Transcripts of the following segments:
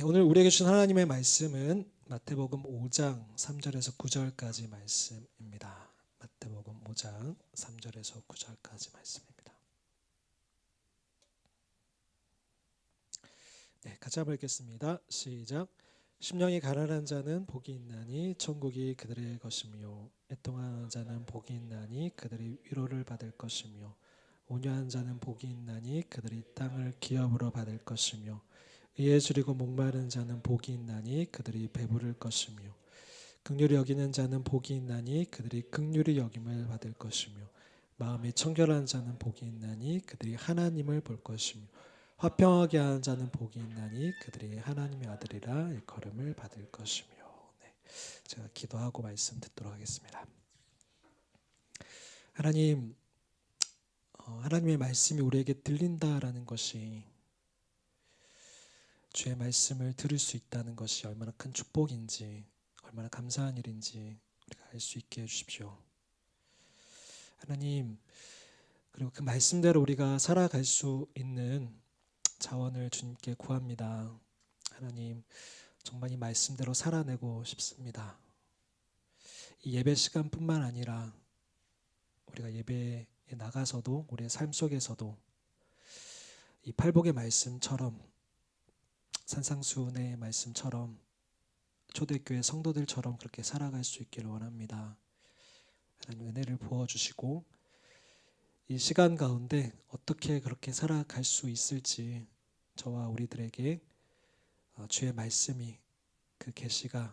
오늘 우리에게 주신 하나님의 말씀은 마태복음 5장 3절에서 9절까지 말씀입니다. 마태복음 5장 3절에서 9절까지 말씀입니다. 같이 한번 읽겠습니다. 시작. 심령이 가난한 자는 복이 있나니 천국이 그들의 것이며, 애통하는 자는 복이 있나니 그들이 위로를 받을 것이며, 온유한 자는 복이 있나니 그들이 땅을 기업으로 받을 것이며, 의에 줄이고 목마른 자는 복이 있나니 그들이 배부를 것이며, 긍휼히 여기는 자는 복이 있나니 그들이 긍휼히 여김을 받을 것이며, 마음이 청결한 자는 복이 있나니 그들이 하나님을 볼 것이며, 화평하게 하는 자는 복이 있나니 그들이 하나님의 아들이라 일컬음을 받을 것이며. 제가 기도하고 말씀 듣도록 하겠습니다. 하나님, 하나님의 말씀이 우리에게 들린다라는 것이, 주의 말씀을 들을 수 있다는 것이 얼마나 큰 축복인지, 얼마나 감사한 일인지 우리가 알 수 있게 해주십시오. 하나님, 그리고 그 말씀대로 우리가 살아갈 수 있는 자원을 주님께 구합니다. 하나님, 정말 이 말씀대로 살아내고 싶습니다. 이 예배 시간뿐만 아니라 우리가 예배에 나가서도, 우리의 삶 속에서도 이 팔복의 말씀처럼, 산상수훈의 말씀처럼, 초대교회 성도들처럼 그렇게 살아갈 수 있기를 원합니다. 하나님, 은혜를 부어주시고 이 시간 가운데 어떻게 그렇게 살아갈 수 있을지 저와 우리들에게 주의 말씀이, 그 계시가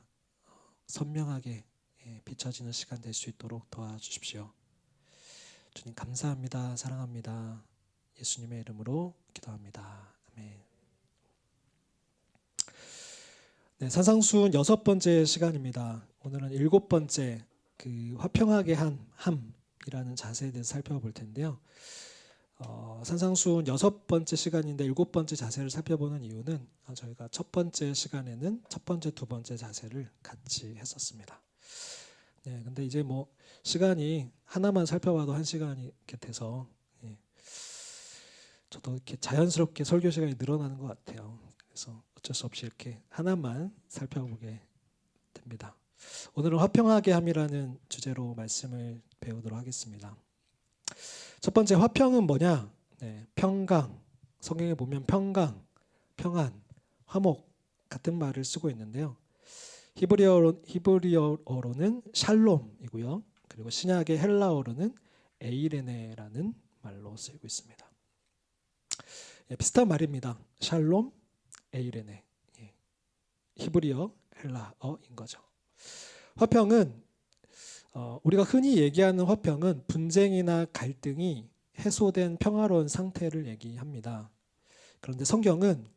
선명하게 비춰지는 시간 될 수 있도록 도와주십시오. 주님 감사합니다. 사랑합니다. 예수님의 이름으로 기도합니다. 아멘. 산상수훈 6번째 시간입니다. 오늘은 7번째 그 화평하게 한 함이라는 자세에 대해서 살펴볼 텐데요. 산상수훈 6번째 시간인데 7번째 자세를 살펴보는 이유는 저희가 첫 번째 시간에는 첫 번째, 두 번째 자세를 같이 했었습니다. 근데 이제 시간이 하나만 살펴봐도 1시간이 이렇게 돼서 저도 이렇게 자연스럽게 설교 시간이 늘어나는 것 같아요. 그래서 어쩔 수 없이 이렇게 하나만 살펴보게 됩니다. 오늘은 화평하게 함이라는 주제로 말씀을 배우도록 하겠습니다. 첫 번째, 화평은 뭐냐? 평강. 성경에 보면 평강, 평안, 화목 같은 말을 쓰고 있는데요. 히브리어로는 샬롬이고요. 그리고 신약의 헬라어로는 에이레네라는 말로 쓰이고 있습니다. 비슷한 말입니다. 샬롬, 에이레네. 히브리어, 헬라어인 거죠. 화평은 우리가 흔히 얘기하는 화평은 분쟁이나 갈등이 해소된 평화로운 상태를 얘기합니다. 그런데 성경은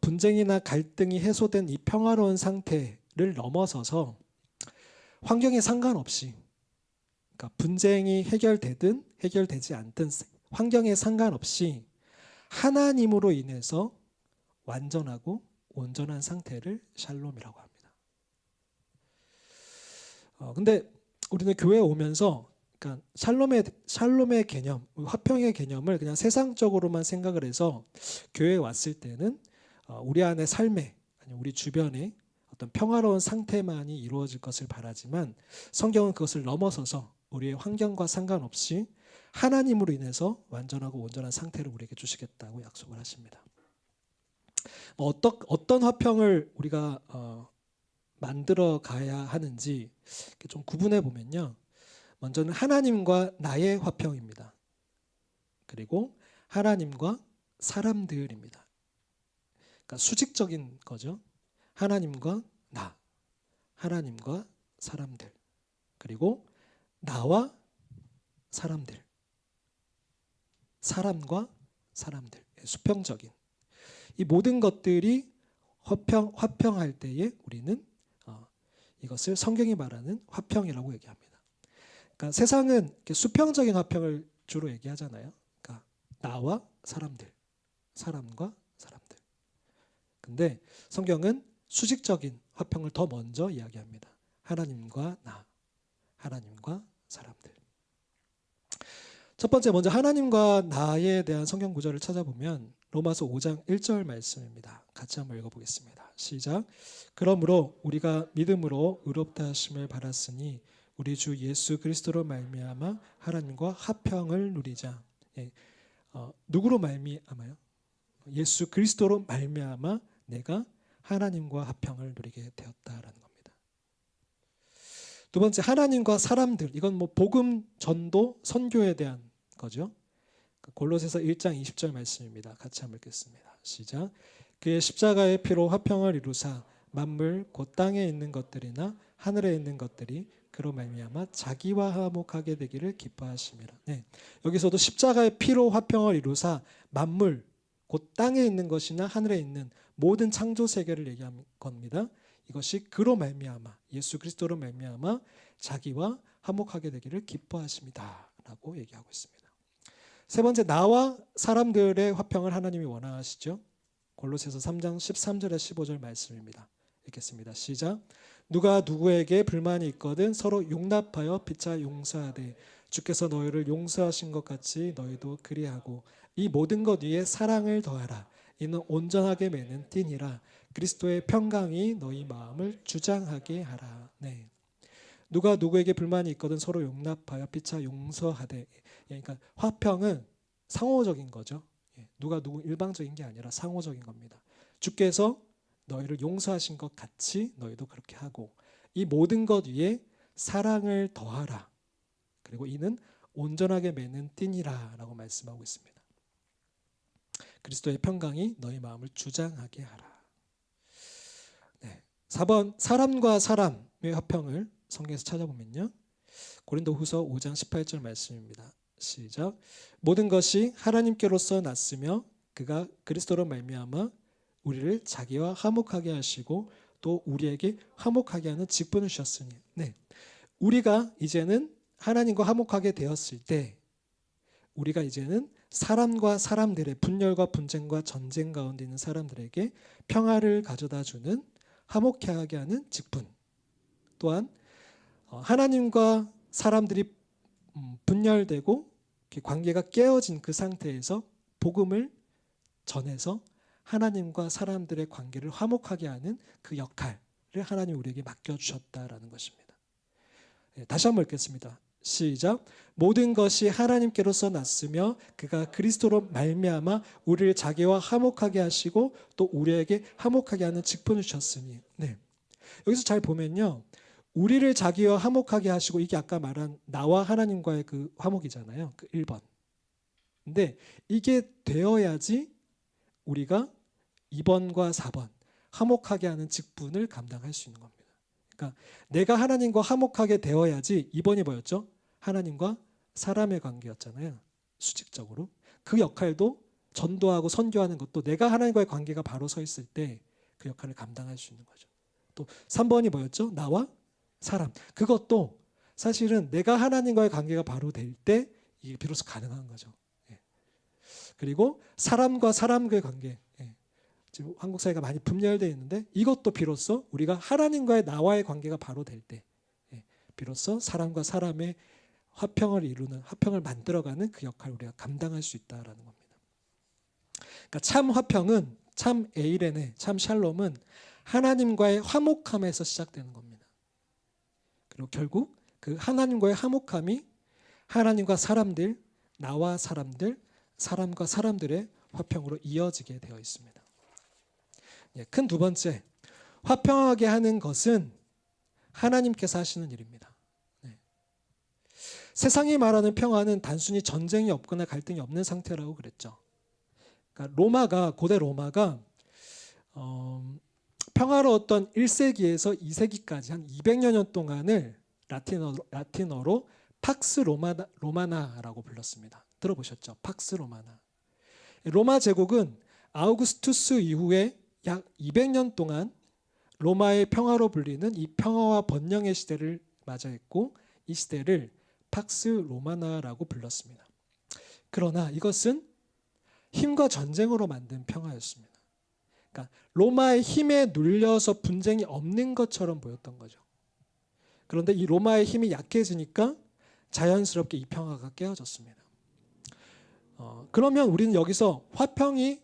분쟁이나 갈등이 해소된 이 평화로운 상태를 넘어서서 환경에 상관없이, 그러니까 분쟁이 해결되든 해결되지 않든 환경에 상관없이 하나님으로 인해서 완전하고 온전한 상태를 샬롬이라고 합니다. 근데 우리는 교회에 오면서 그러니까 샬롬의 개념, 화평의 개념을 그냥 세상적으로만 생각을 해서 교회에 왔을 때는 우리 안의 삶에, 아니 우리 주변에 어떤 평화로운 상태만이 이루어질 것을 바라지만, 성경은 그것을 넘어서서 우리의 환경과 상관없이 하나님으로 인해서 완전하고 온전한 상태를 우리에게 주시겠다고 약속을 하십니다. 어떤 화평을 우리가 만들어 가야 하는지 좀 구분해 보면요. 먼저는 하나님과 나의 화평입니다. 그리고 하나님과 사람들입니다. 그러니까 수직적인 거죠. 하나님과 나, 하나님과 사람들, 그리고 나와 사람들, 사람과 사람들, 수평적인 이 모든 것들이 화평할 때에 우리는 이것을 성경이 말하는 화평이라고 얘기합니다. 그러니까 세상은 이렇게 수평적인 화평을 주로 얘기하잖아요. 그러니까 나와 사람들, 사람과 사람들. 근데 성경은 수직적인 화평을 더 먼저 이야기합니다. 하나님과 나, 하나님과 사람들. 첫 번째, 먼저 하나님과 나에 대한 성경 구절을 찾아보면 로마서 5장 1절 말씀입니다. 같이 한번 읽어보겠습니다. 시작. 그러므로 우리가 믿음으로 의롭다 하심을 받았으니 우리 주 예수 그리스도로 말미암아 하나님과 화평을 누리자. 예, 누구로 말미암아요? 예수 그리스도로 말미암아 내가 하나님과 화평을 누리게 되었다라는 겁니다. 두 번째, 하나님과 사람들. 이건 뭐 복음 전도 선교에 대한 거죠. 골로새서 1장 20절 말씀입니다. 같이 한번 읽겠습니다. 시작. 그의 십자가의 피로 화평을 이루사 만물 곧 땅에 있는 것들이나 하늘에 있는 것들이 그로 말미암아 자기와 화목하게 되기를 기뻐하심이라. 네. 여기서도 십자가의 피로 화평을 이루사 만물 곧 땅에 있는 것이나 하늘에 있는 모든 창조 세계를 얘기한 겁니다. 이것이 그로 말미암아 예수 그리스도로 말미암아 자기와 화목하게 되기를 기뻐하십니다라고 얘기하고 있습니다. 세 번째, 나와 사람들의 화평을 하나님이 원하시죠. 골로새서 3장 13절에 15절 말씀입니다. 읽겠습니다. 시작. 누가 누구에게 불만이 있거든 서로 용납하여 피차 용서하되 주께서 너희를 용서하신 것 같이 너희도 그리하고 이 모든 것 위에 사랑을 더하라. 이는 온전하게 매는 띠니라. 그리스도의 평강이 너희 마음을 주장하게 하라. 네. 누가 누구에게 불만이 있거든 서로 용납하여 피차 용서하되. 그러니까 화평은 상호적인 거죠. 누가 누구 일방적인 게 아니라 상호적인 겁니다. 주께서 너희를 용서하신 것 같이 너희도 그렇게 하고 이 모든 것 위에 사랑을 더하라. 그리고 이는 온전하게 매는 띠니라 라고 말씀하고 있습니다. 그리스도의 평강이 너희 마음을 주장하게 하라. 네. 4번, 사람과 사람의 화평을 성경에서 찾아보면요. 고린도후서 5장 18절 말씀입니다. 시작. 모든 것이 하나님께로서 났으며 그가 그리스도로 말미암아 우리를 자기와 화목하게 하시고 또 우리에게 화목하게 하는 직분을 주셨으니. 네. 우리가 이제는 하나님과 화목하게 되었을 때 우리가 이제는 사람과 사람들의 분열과 분쟁과 전쟁 가운데 있는 사람들에게 평화를 가져다 주는 화목케 하게 하는 직분. 또한 하나님과 사람들이 분열되고 관계가 깨어진 그 상태에서 복음을 전해서 하나님과 사람들의 관계를 화목하게 하는 그 역할을 하나님이 우리에게 맡겨주셨다라는 것입니다. 다시 한번 읽겠습니다. 시작. 모든 것이 하나님께로서 났으며 그가 그리스도로 말미암아 우리를 자기와 화목하게 하시고 또 우리에게 화목하게 하는 직분을 주셨으니. 네. 여기서 잘 보면요. 우리를 자기와 화목하게 하시고 이게 아까 말한 나와 하나님과의 그 화목이잖아요. 그 1번. 근데 이게 되어야지 우리가 2번과 4번 화목하게 하는 직분을 감당할 수 있는 겁니다. 그러니까 내가 하나님과 화목하게 되어야지 2번이 뭐였죠? 하나님과 사람의 관계였잖아요. 수직적으로. 그 역할도 전도하고 선교하는 것도 내가 하나님과의 관계가 바로 서 있을 때 그 역할을 감당할 수 있는 거죠. 또 3번이 뭐였죠? 나와 사람. 그것도 사실은 내가 하나님과의 관계가 바로 될 때 이게 비로소 가능한 거죠. 그리고 사람과 사람과의 관계. 지금 한국 사회가 많이 분열되어 있는데 이것도 비로소 우리가 하나님과의 나와의 관계가 바로 될 때 비로소 사람과 사람의 화평을 이루는 화평을 만들어가는 그 역할을 우리가 감당할 수 있다라는 겁니다. 그러니까 참 화평은 참 에이레네 참 샬롬은 하나님과의 화목함에서 시작되는 겁니다. 그리고 결국 그 하나님과의 화목함이 하나님과 사람들, 나와 사람들, 사람과 사람들의 화평으로 이어지게 되어 있습니다. 큰 두 번째, 화평하게 하는 것은 하나님께서 하시는 일입니다. 세상이 말하는 평화는 단순히 전쟁이 없거나 갈등이 없는 상태라고 그랬죠. 그러니까 고대 로마가 평화로웠던 1세기에서 2세기까지 한 200여 년 동안을 라틴어로 팍스 로마나라고 불렀습니다. 들어보셨죠? 팍스 로마나. 로마 제국은 아우구스투스 이후에 약 200년 동안 로마의 평화로 불리는 이 평화와 번영의 시대를 맞이했고 이 시대를 팍스 로마나라고 불렀습니다. 그러나 이것은 힘과 전쟁으로 만든 평화였습니다. 그러니까 로마의 힘에 눌려서 분쟁이 없는 것처럼 보였던 거죠. 그런데 이 로마의 힘이 약해지니까 자연스럽게 이 평화가 깨어졌습니다. 그러면 우리는 여기서 화평이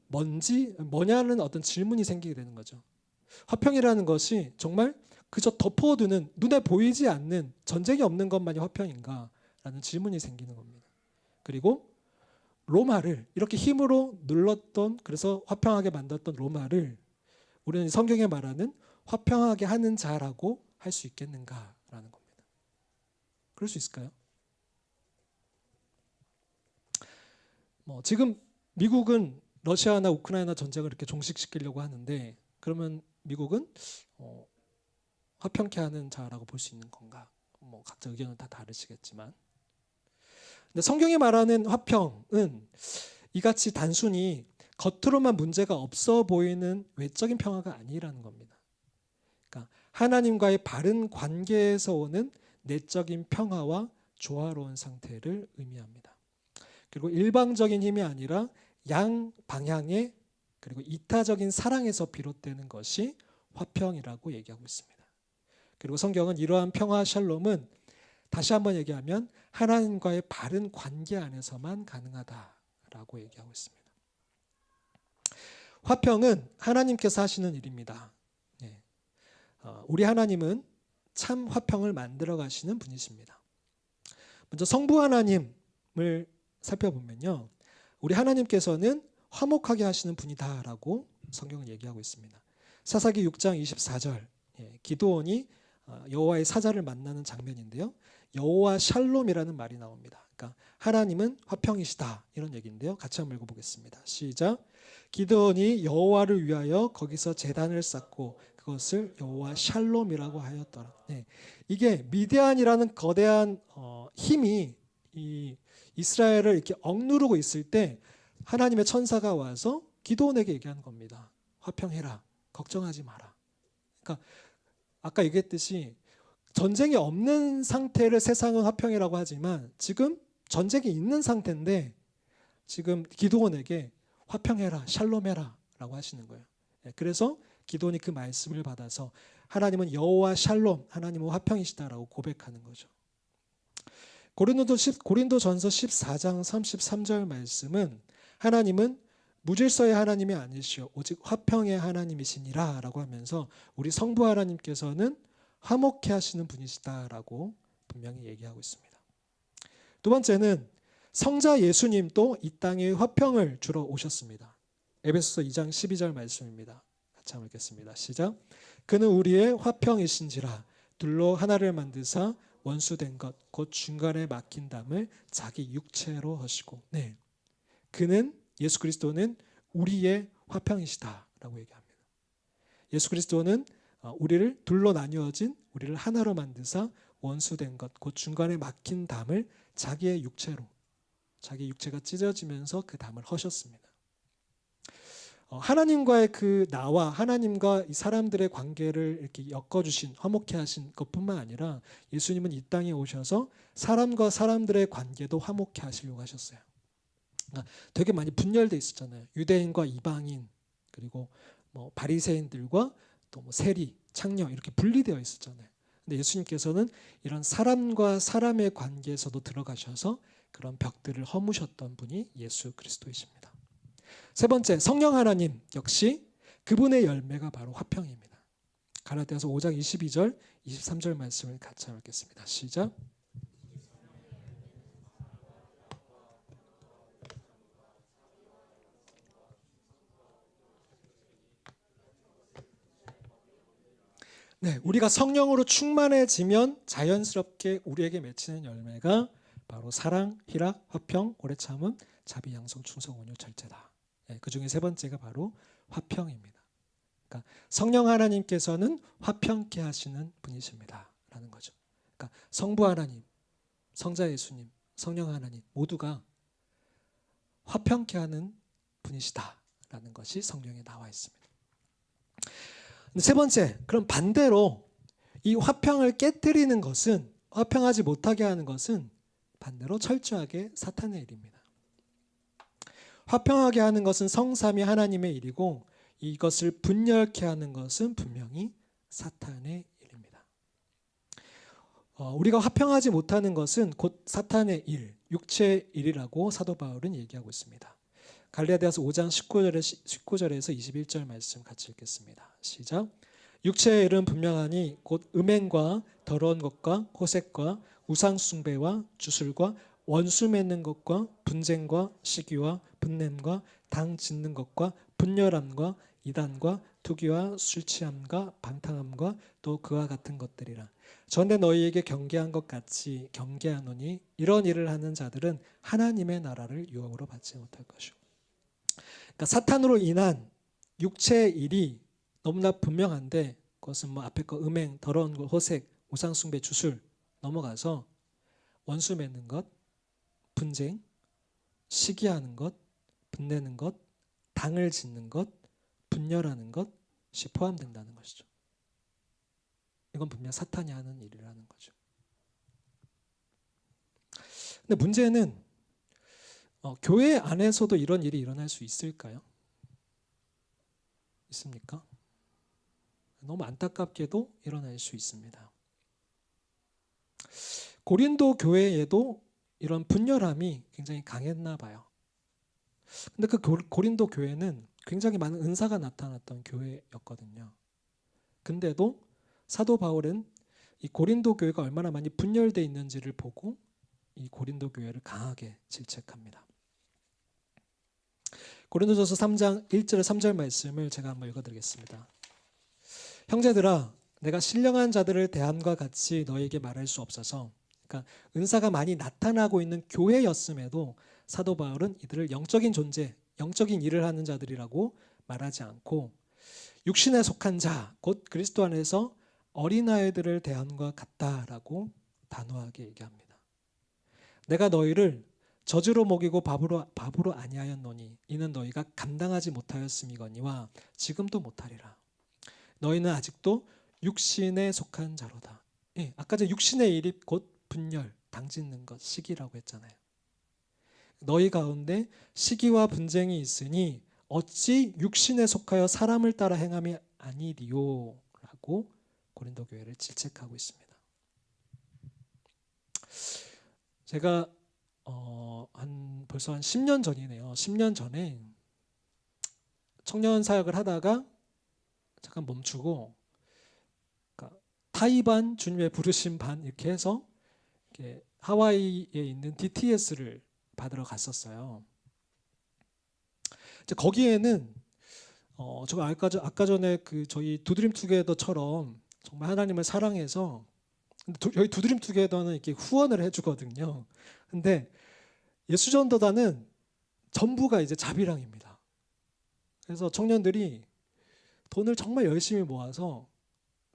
뭐냐는 어떤 질문이 생기게 되는 거죠. 화평이라는 것이 정말 그저 덮어두는 눈에 보이지 않는 전쟁이 없는 것만이 화평인가? 라는 질문이 생기는 겁니다. 그리고 로마를 이렇게 힘으로 눌렀던, 그래서 화평하게 만들었던 로마를 우리는 성경에 말하는 화평하게 하는 자라고 할 수 있겠는가라는 겁니다. 그럴 수 있을까요? 지금 미국은 러시아나 우크라이나 전쟁을 이렇게 종식시키려고 하는데, 그러면 미국은 화평케 하는 자라고 볼 수 있는 건가? 각자 의견은 다 다르시겠지만, 근데 성경이 말하는 화평은 이같이 단순히 겉으로만 문제가 없어 보이는 외적인 평화가 아니라는 겁니다. 그러니까 하나님과의 바른 관계에서 오는 내적인 평화와 조화로운 상태를 의미합니다. 그리고 일방적인 힘이 아니라 양방향의, 그리고 이타적인 사랑에서 비롯되는 것이 화평이라고 얘기하고 있습니다. 그리고 성경은 이러한 평화 샬롬은 다시 한번 얘기하면 하나님과의 바른 관계 안에서만 가능하다라고 얘기하고 있습니다. 화평은 하나님께서 하시는 일입니다. 우리 하나님은 참 화평을 만들어 가시는 분이십니다. 먼저 성부 하나님을 살펴보면요, 우리 하나님께서는 화목하게 하시는 분이다라고 성경은 얘기하고 있습니다. 사사기 6장 24절, 기드온이 여호와의 사자를 만나는 장면인데요, 여호와 샬롬이라는 말이 나옵니다. 그러니까 하나님은 화평이시다, 이런 얘기인데요. 같이 한번 읽어보겠습니다. 시작. 기드온이 여호와를 위하여 거기서 제단을 쌓고 그것을 여호와 샬롬이라고 하였더라. 이게 미디안이라는 거대한 힘이 이 이스라엘을 이렇게 억누르고 있을 때 하나님의 천사가 와서 기드온에게 얘기하는 겁니다. 화평해라, 걱정하지 마라. 그러니까 아까 얘기했듯이 전쟁이 없는 상태를 세상은 화평이라고 하지만 지금 전쟁이 있는 상태인데 지금 기드온에게 화평해라, 샬롬해라 라고 하시는 거예요. 그래서 기드온이 그 말씀을 받아서 하나님은 여호와 샬롬, 하나님은 화평이시다라고 고백하는 거죠. 고린도전서 14장 33절 말씀은 하나님은 무질서의 하나님이 아니시오 오직 화평의 하나님이시니라 라고 하면서 우리 성부 하나님께서는 화목케 하시는 분이시다라고 분명히 얘기하고 있습니다. 두 번째는 성자 예수님도 이 땅에 화평을 주러 오셨습니다. 에베소서 2장 12절 말씀입니다. 같이 한번 읽겠습니다. 시작. 그는 우리의 화평이신지라 둘로 하나를 만드사 원수된 것 곧 중간에 막힌 담을 자기 육체로 하시고. 그는 예수 그리스도는 우리의 화평이시다라고 얘기합니다. 예수 그리스도는 우리를 둘로 나뉘어진 우리를 하나로 만드사 원수된 것 곧 중간에 막힌 담을 자기의 육체로, 자기 육체가 찢어지면서 그 담을 허셨습니다. 하나님과의 그 나와 하나님과 이 사람들의 관계를 이렇게 엮어주신, 화목케 하신 것뿐만 아니라 예수님은 이 땅에 오셔서 사람과 사람들의 관계도 화목케 하시려고 하셨어요. 되게 많이 분열돼 있었잖아요. 유대인과 이방인, 그리고 바리새인들과 또 세리, 창녀 이렇게 분리되어 있었잖아요. 근데 예수님께서는 이런 사람과 사람의 관계에서도 들어가셔서 그런 벽들을 허무셨던 분이 예수 그리스도이십니다. 세 번째, 성령 하나님 역시 그분의 열매가 바로 화평입니다. 갈라디아서 5장 22절, 23절 말씀을 같이 읽겠습니다. 시작. 우리가 성령으로 충만해지면 자연스럽게 우리에게 맺히는 열매가 바로 사랑, 희락, 화평, 오래 참음, 자비, 양성, 충성, 온유, 절제다. 그 중에 세 번째가 바로 화평입니다. 그러니까 성령 하나님께서는 화평케 하시는 분이십니다 라는 거죠. 그러니까 성부 하나님, 성자 예수님, 성령 하나님 모두가 화평케 하는 분이시다라는 것이 성경에 나와 있습니다. 세 번째, 그럼 반대로 이 화평을 깨뜨리는 것은, 화평하지 못하게 하는 것은 반대로 철저하게 사탄의 일입니다. 화평하게 하는 것은 성삼위 하나님의 일이고 이것을 분열케 하는 것은 분명히 사탄의 일입니다. 우리가 화평하지 못하는 것은 곧 사탄의 일, 육체의 일이라고 사도 바울은 얘기하고 있습니다. 갈라디아서 5장 19절에서 21절 말씀 같이 읽겠습니다. 시작. 육체의 일은 분명하니 곧 음행과 더러운 것과 호색과 우상숭배와 주술과 원수 맺는 것과 분쟁과 시기와 분냄과 당 짓는 것과 분열함과 이단과 투기와 술 취함과 방탕함과 또 그와 같은 것들이라. 전에 너희에게 경계한 것 같이 경계하노니 이런 일을 하는 자들은 하나님의 나라를 유업으로 받지 못할 것이오. 그러니까 사탄으로 인한 육체의 일이 너무나 분명한데 그것은 뭐 앞에 거 음행, 더러운 것, 호색, 우상숭배, 주술 넘어가서 원수 맺는 것, 분쟁, 시기하는 것, 분내는 것, 당을 짓는 것, 분열하는 것이 포함된다는 것이죠. 이건 분명 사탄이 하는 일이라는 거죠. 근데 문제는 교회 안에서도 이런 일이 일어날 수 있을까요? 있습니까? 너무 안타깝게도 일어날 수 있습니다. 고린도 교회에도 이런 분열함이 굉장히 강했나 봐요. 근데 그 고린도 교회는 굉장히 많은 은사가 나타났던 교회였거든요. 근데도 사도 바울은 이 고린도 교회가 얼마나 많이 분열되어 있는지를 보고 이 고린도 교회를 강하게 질책합니다. 고린도전서 3장 1절 3절 말씀을 제가 한번 읽어드리겠습니다. 형제들아, 내가 신령한 자들을 대함과 같이 너에게 말할 수 없어서, 그러니까 은사가 많이 나타나고 있는 교회였음에도 사도 바울은 이들을 영적인 존재, 영적인 일을 하는 자들이라고 말하지 않고 육신에 속한 자, 곧 그리스도 안에서 어린아이들을 대함과 같다라고 단호하게 얘기합니다. 내가 너희를 저주로 먹이고 밥으로 아니하였노니 이는 너희가 감당하지 못하였음이거니와 지금도 못하리라. 너희는 아직도 육신에 속한 자로다. 예, 아까 전 육신의 일이 곧 분열, 당짓는 것, 시기라고 했잖아요. 너희 가운데 시기와 분쟁이 있으니 어찌 육신에 속하여 사람을 따라 행함이 아니리요 라고 고린도 교회를 질책하고 있습니다. 제가 벌써 한 10년 전이네요. 10년 전에 청년 사역을 하다가 잠깐 멈추고, 그러니까 타이반 주님의 부르심 반 이렇게 해서 이렇게 하와이에 있는 DTS를 받으러 갔었어요. 이제 거기에는 제가 아까 전에 그 저희 두드림 투게더처럼 정말 하나님을 사랑해서, 저희 두드림 투게더는 이렇게 후원을 해주거든요. 근데 예수전도단은 전부가 이제 자비랑입니다. 그래서 청년들이 돈을 정말 열심히 모아서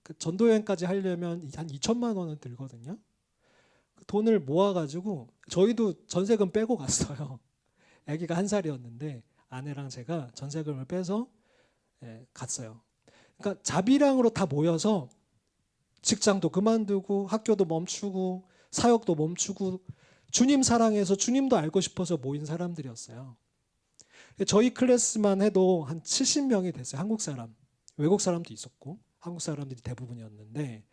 그 전도여행까지 하려면 한 2천만 원은 들거든요. 그 돈을 모아가지고 저희도 전세금 빼고 갔어요. 아기가 1살이었는데 아내랑 제가 전세금을 빼서 갔어요. 그러니까 자비랑으로 다 모여서 직장도 그만두고 학교도 멈추고 사역도 멈추고 주님 사랑해서 주님도 알고 싶어서 모인 사람들이었어요. 저희 클래스만 해도 한 70명이 됐어요. 한국 사람, 외국 사람도 있었고 한국 사람들이 대부분이었는데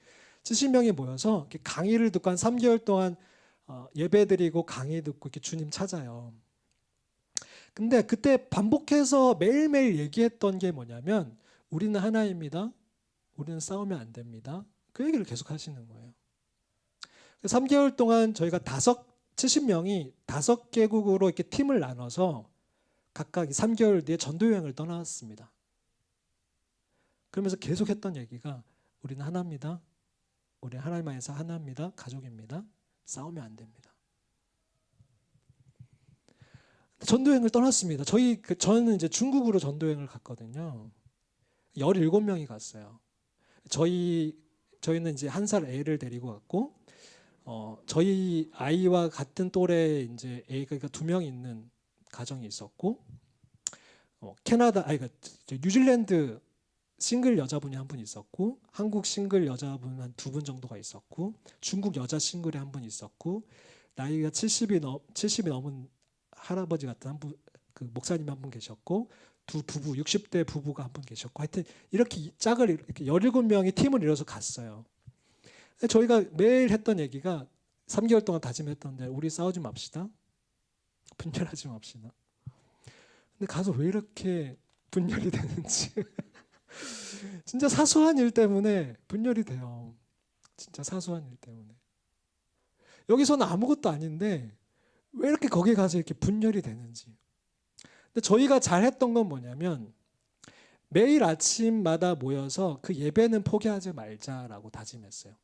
70명이 모여서 이렇게 강의를 듣고 한 3개월 동안 예배드리고 강의 듣고 이렇게 주님 찾아요. 근데 그때 반복해서 매일매일 얘기했던 게 뭐냐면 우리는 하나입니다. 우리는 싸우면 안 됩니다. 그 얘기를 계속 하시는 거예요. 3개월 동안 저희가 70명이 5개국으로 이렇게 팀을 나눠서 각각 3개월 뒤에 전도여행을 떠나왔습니다. 그러면서 계속 했던 얘기가 우리는 하나입니다. 우리는 하나님 안에서 하나입니다. 가족입니다. 싸우면 안 됩니다. 전도여행을 떠났습니다. 저는 이제 중국으로 전도여행을 갔거든요. 17명이 갔어요. 저희는 이제 1살 애를 데리고 갔고, 저희 아이와 같은 또래 이제 애가 2명 있는 가정이 있었고, 뉴질랜드 싱글 여자분이 한 분 있었고, 한국 싱글 여자분 한 2분 정도가 있었고, 중국 여자 싱글이 한 분 있었고, 나이가 70이 넘은 할아버지 같은 한 분, 그 목사님 한 분 계셨고, 60대 부부가 한 분 계셨고, 하여튼 이렇게 짝을 이렇게 17명이 팀을 이뤄서 갔어요. 저희가 매일 했던 얘기가 3개월 동안 다짐했던데 우리 싸우지 맙시다. 분열하지 맙시다. 근데 가서 왜 이렇게 분열이 되는지 진짜 사소한 일 때문에 분열이 돼요. 진짜 사소한 일 때문에. 여기서는 아무것도 아닌데 왜 이렇게 거기 가서 이렇게 분열이 되는지. 근데 저희가 잘했던 건 뭐냐면 매일 아침마다 모여서 그 예배는 포기하지 말자라고 다짐했어요.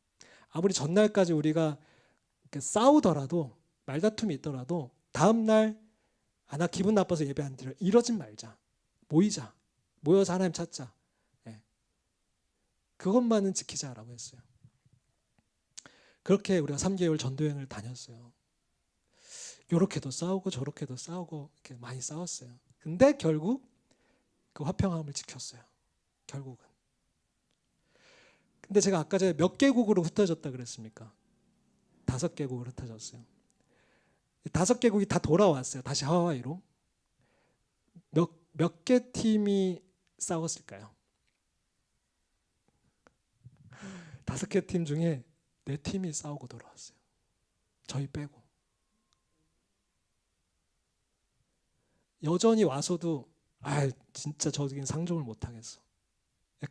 아무리 전날까지 우리가 이렇게 싸우더라도 말다툼이 있더라도 다음날 나 기분 나빠서 예배 안 드려 이러진 말자. 모이자. 모여서 하나님 찾자. 예. 그것만은 지키자라고 했어요. 그렇게 우리가 3개월 전도여행을 다녔어요. 요렇게도 싸우고 저렇게도 싸우고 이렇게 많이 싸웠어요. 근데 결국 그 화평함을 지켰어요. 결국은. 근데 제가 아까 전에 몇 개국으로 흩어졌다 그랬습니까? 5개국으로 흩어졌어요. 5개국이 다 돌아왔어요. 다시 하와이로. 몇 개 팀이 싸웠을까요? 5개 팀 중에 4팀이 싸우고 돌아왔어요. 저희 빼고. 여전히 와서도 진짜 저긴 상종을 못하겠어.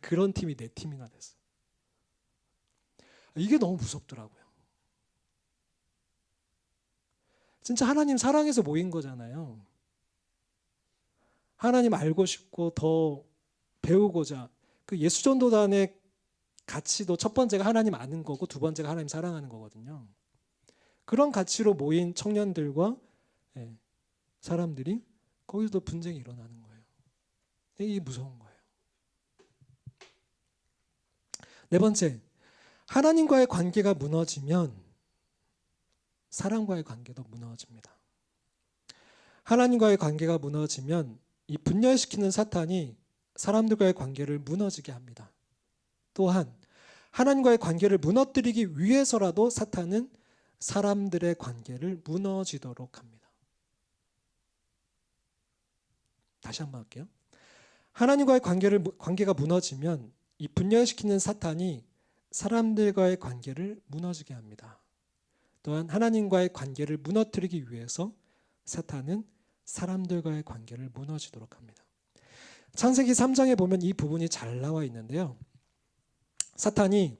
그런 팀이 4팀이나 됐어. 이게 너무 무섭더라고요. 진짜 하나님 사랑해서 모인 거잖아요. 하나님 알고 싶고 더 배우고자. 그 예수전도단의 가치도 첫 번째가 하나님 아는 거고 두 번째가 하나님 사랑하는 거거든요. 그런 가치로 모인 청년들과 사람들이 거기서 분쟁이 일어나는 거예요. 이게 무서운 거예요. 4번째, 하나님과의 관계가 무너지면 사람과의 관계도 무너집니다. 하나님과의 관계가 무너지면 이 분열시키는 사탄이 사람들과의 관계를 무너지게 합니다. 또한 하나님과의 관계를 무너뜨리기 위해서라도 사탄은 사람들의 관계를 무너지도록 합니다. 다시 한번 할게요. 하나님과의 관계가 무너지면 이 분열시키는 사탄이 사람들과의 관계를 무너지게 합니다. 또한 하나님과의 관계를 무너뜨리기 위해서 사탄은 사람들과의 관계를 무너지도록 합니다. 창세기 3장에 보면 이 부분이 잘 나와 있는데요. 사탄이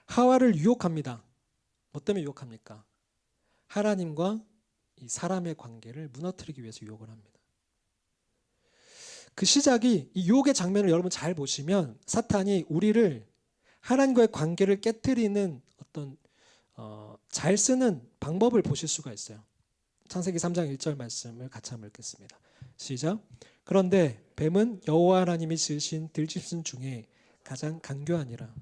하와를 유혹합니다. 뭐 때문에 유혹합니까? 하나님과 이 사람의 관계를 무너뜨리기 위해서 유혹을 합니다. 그 시작이 이 유혹의 장면을 여러분 잘 보시면 사탄이 우리를 하나님과의 관계를 깨트리는 어떤 잘 쓰는 방법을 보실 수가 있어요. 창세기 3장 1절 말씀을 같이 한번 읽겠습니다. 시작. 그런데 뱀은 여호와 하나님이 지으신 들짐승 중에 가장 간교하니라.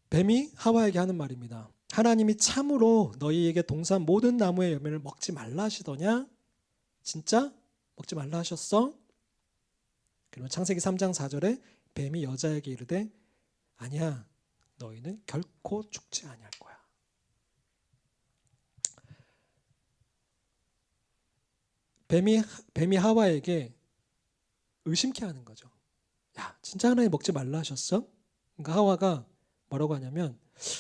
뱀이 하와에게 하는 말입니다. 하나님이 참으로 너희에게 동산 모든 나무의 열매를 먹지 말라 하시더냐? 진짜? 먹지 말라 하셨어? 그러면 창세기 3장 4절에 뱀이 여자에게 이르되 아니야, 너희는 결코 죽지 아니할 거야. 뱀이 하와에게 의심케 하는 거죠. 야, 진짜 하나님 먹지 말라 하셨어? 그러니까 하와가 뭐라고 하냐면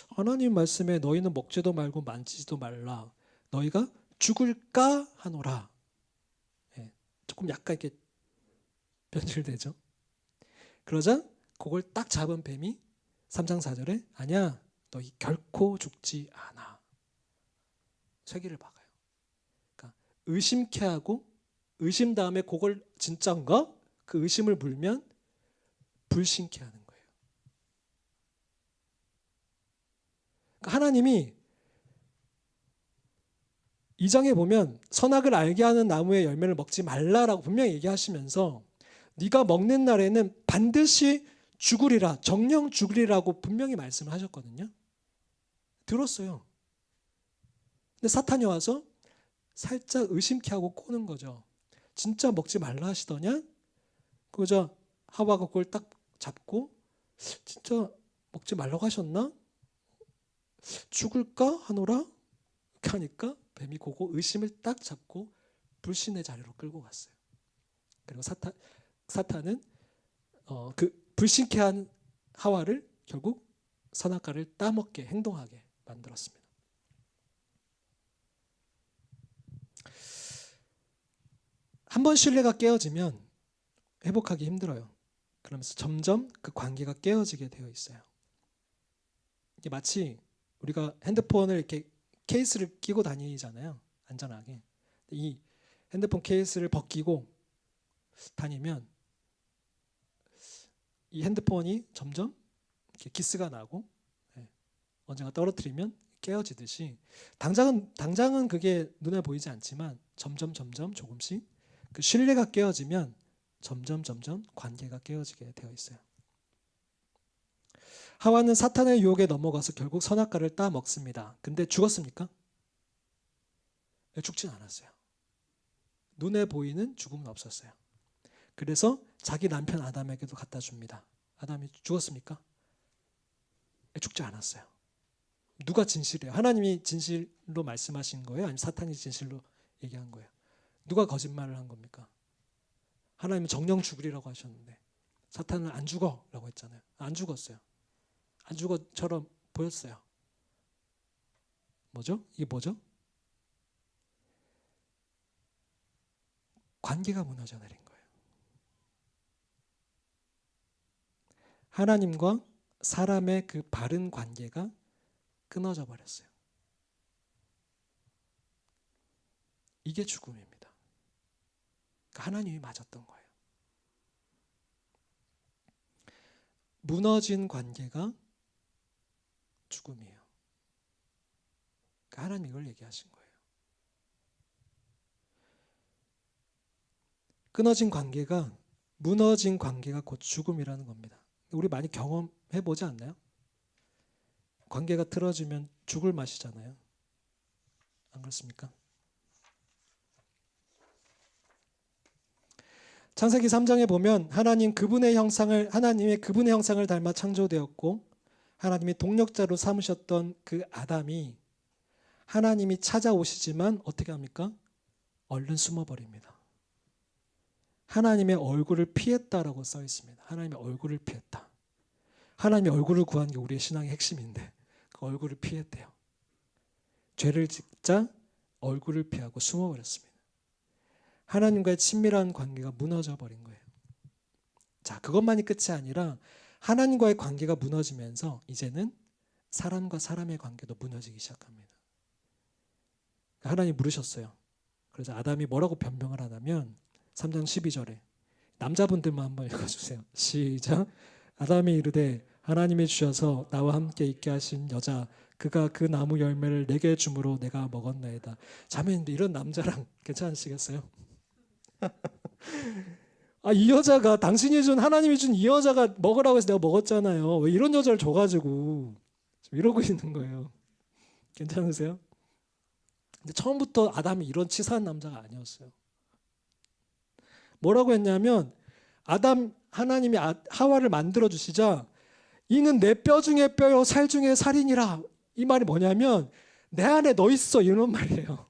하나님 말씀에 너희는 먹지도 말고 만지지도 말라. 너희가 죽을까 하노라. 조금 약간 이렇게 변질되죠. 그러자 그걸 딱 잡은 뱀이 3장 4절에 아니야, 너희 결코 죽지 않아. 쇠기를 박아요. 그러니까 의심케 하고 의심 다음에 그걸 진짜인가? 그 의심을 물면 불신케 하는 거예요. 그러니까 하나님이 2장에 보면 선악을 알게 하는 나무의 열매를 먹지 말라라고 분명히 얘기하시면서 네가 먹는 날에는 반드시 죽으리라, 정령 죽으리라고 분명히 말씀을 하셨거든요. 들었어요. 근데 사탄이 와서 살짝 의심케 하고 꼬는 거죠. 진짜 먹지 말라 하시더냐? 그러자 하와가 그걸 딱 잡고 진짜 먹지 말라고 하셨나? 죽을까 하노라? 이렇게 하니까 뱀이 그거 의심을 딱 잡고 불신의 자리로 끌고 갔어요. 그리고 사탄은 그 불신케 한 하와를 결국 선악과를 따먹게 행동하게 만들었습니다. 한번 신뢰가 깨어지면 회복하기 힘들어요. 그러면서 점점 그 관계가 깨어지게 되어 있어요. 이게 마치 우리가 핸드폰을 이렇게 케이스를 끼고 다니잖아요. 안전하게. 이 핸드폰 케이스를 벗기고 다니면 이 핸드폰이 점점 이렇게 기스가 나고 언젠가 떨어뜨리면 깨어지듯이 당장은 그게 눈에 보이지 않지만 점점 조금씩 그 신뢰가 깨어지면 점점 관계가 깨어지게 되어 있어요. 하와는 사탄의 유혹에 넘어가서 결국 선악과를 따 먹습니다. 근데 죽었습니까? 네, 죽진 않았어요. 눈에 보이는 죽음은 없었어요. 그래서 자기 남편 아담에게도 갖다 줍니다. 아담이 죽었습니까? 네, 죽지 않았어요. 누가 진실이에요? 하나님이 진실로 말씀하신 거예요? 아니면 사탄이 진실로 얘기한 거예요? 누가 거짓말을 한 겁니까? 하나님은 정령 죽으리라고 하셨는데 사탄은 안 죽어라고 했잖아요. 안 죽었어요. 안 죽어처럼 보였어요. 뭐죠? 이게 뭐죠? 관계가 무너져 내린 거예요. 하나님과 사람의 그 바른 관계가 끊어져 버렸어요. 이게 죽음입니다. 그러니까 하나님이 맞았던 거예요. 무너진 관계가 죽음이에요. 그러니까 하나님이 이걸 얘기하신 거예요. 무너진 관계가 곧 죽음이라는 겁니다. 우리 많이 경험해보지 않나요? 관계가 틀어지면 죽을 맛이잖아요. 안 그렇습니까? 창세기 3장에 보면 하나님의 그분의 형상을 닮아 창조되었고 하나님이 동력자로 삼으셨던 그 아담이 하나님이 찾아오시지만 어떻게 합니까? 얼른 숨어버립니다. 하나님의 얼굴을 피했다라고 써 있습니다. 하나님의 얼굴을 피했다. 하나님의 얼굴을 구하는 게 우리의 신앙의 핵심인데 그 얼굴을 피했대요. 죄를 짓자 얼굴을 피하고 숨어버렸습니다. 하나님과의 친밀한 관계가 무너져 버린 거예요. 자, 그것만이 끝이 아니라 하나님과의 관계가 무너지면서 이제는 사람과 사람의 관계도 무너지기 시작합니다. 하나님 물으셨어요. 그래서 아담이 뭐라고 변명을 하냐면 3장 12절에 남자분들만 한번 읽어주세요. 시작. 아담이 이르되 하나님이 주셔서 나와 함께 있게 하신 여자 그가 그 나무 열매를 내게 주므로 내가 먹었나이다. 자매님들 이런 남자랑 괜찮으시겠어요? 이 여자가 하나님이 준 이 여자가 먹으라고 해서 내가 먹었잖아요. 왜 이런 여자를 줘가지고 이러고 있는 거예요. 괜찮으세요? 근데 처음부터 아담이 이런 치사한 남자가 아니었어요. 뭐라고 했냐면 하나님이 하와를 만들어 주시자 이는 내 뼈 중에 뼈요 살 중에 살이니라. 이 말이 뭐냐면 내 안에 너 있어 이런 말이에요.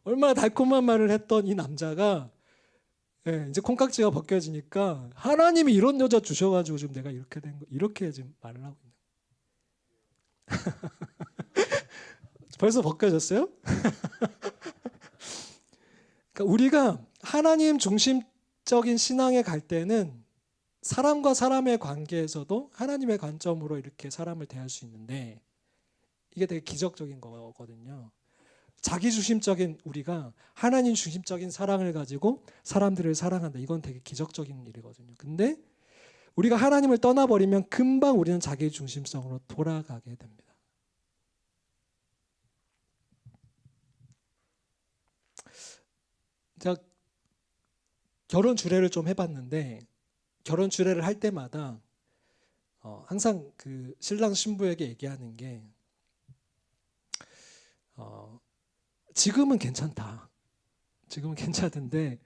얼마나 달콤한 말을 했던 이 남자가 이제 콩깍지가 벗겨지니까 하나님이 이런 여자 주셔가지고 지금 내가 이렇게 된 거 이렇게 지금 말을 하고 있는 거예요. 벌써 벗겨졌어요? 그러니까 우리가 하나님 중심적인 신앙에 갈 때는 사람과 사람의 관계에서도 하나님의 관점으로 이렇게 사람을 대할 수 있는데 이게 되게 기적적인 거거든요. 자기 중심적인 우리가 하나님 중심적인 사랑을 가지고 사람들을 사랑한다. 이건 되게 기적적인 일이거든요. 근데 우리가 하나님을 떠나버리면 금방 우리는 자기 중심성으로 돌아가게 됩니다. 제가 결혼 주례를 좀 해봤는데 결혼 주례를 할 때마다 항상 그 신랑 신부에게 얘기하는 게 지금은 괜찮다. 지금은 괜찮은데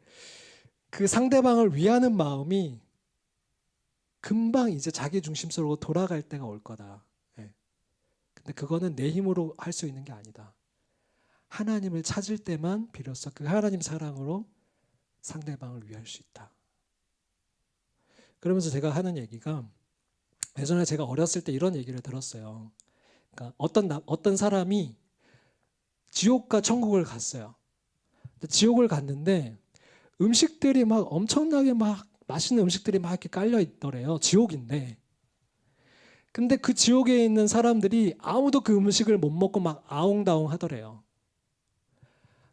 그 상대방을 위하는 마음이 금방 이제 자기 중심적으로 돌아갈 때가 올 거다. 근데 그거는 내 힘으로 할 수 있는 게 아니다. 하나님을 찾을 때만 비로소 그 하나님 사랑으로 상대방을 위할 수 있다. 그러면서 제가 하는 얘기가 예전에 제가 어렸을 때 이런 얘기를 들었어요. 그러니까 어떤 사람이 지옥과 천국을 갔어요. 근데 지옥을 갔는데 음식들이 막 엄청나게 막 맛있는 음식들이 막 이렇게 깔려 있더래요. 지옥인데. 근데 그 지옥에 있는 사람들이 아무도 그 음식을 못 먹고 막 아웅다웅 하더래요.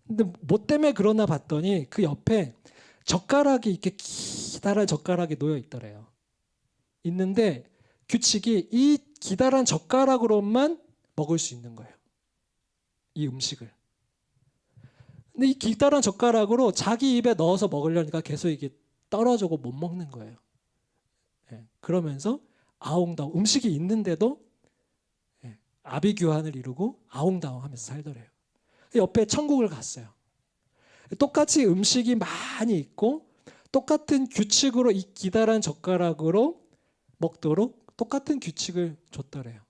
근데 뭐 때문에 그러나 봤더니 그 옆에 젓가락이 이렇게 기다란 젓가락이 놓여 있더래요. 있는데 규칙이 이 기다란 젓가락으로만 먹을 수 있는 거예요. 이 음식을. 근데 이 기다란 젓가락으로 자기 입에 넣어서 먹으려니까 계속 이게 떨어지고 못 먹는 거예요. 예, 그러면서 아웅다웅 음식이 있는데도 아비규환을 이루고 아웅다웅 하면서 살더래요. 옆에 천국을 갔어요. 똑같이 음식이 많이 있고 똑같은 규칙으로 이 기다란 젓가락으로 먹도록 똑같은 규칙을 줬더래요.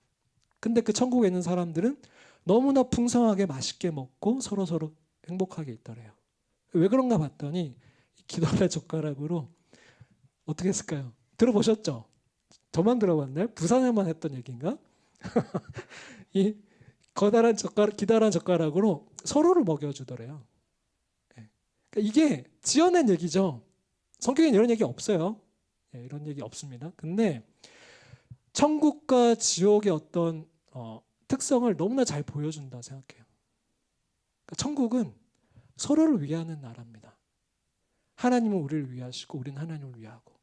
근데 그 천국에 있는 사람들은 너무나 풍성하게 맛있게 먹고 서로 행복하게 있더래요. 왜 그런가 봤더니 기다란 젓가락으로 어떻게 했을까요? 들어보셨죠? 저만 들어봤나요? 부산에만 했던 얘기인가? 이 기다란 젓가락으로 서로를 먹여주더래요. 그러니까 이게 지어낸 얘기죠. 성경에는 이런 얘기 없어요. 이런 얘기 없습니다. 근데 천국과 지옥의 어떤 특성을 너무나 잘 보여준다 생각해요. 그러니까 천국은 서로를 위하는 나라입니다. 하나님은 우리를 위하시고 우리는 하나님을 위하고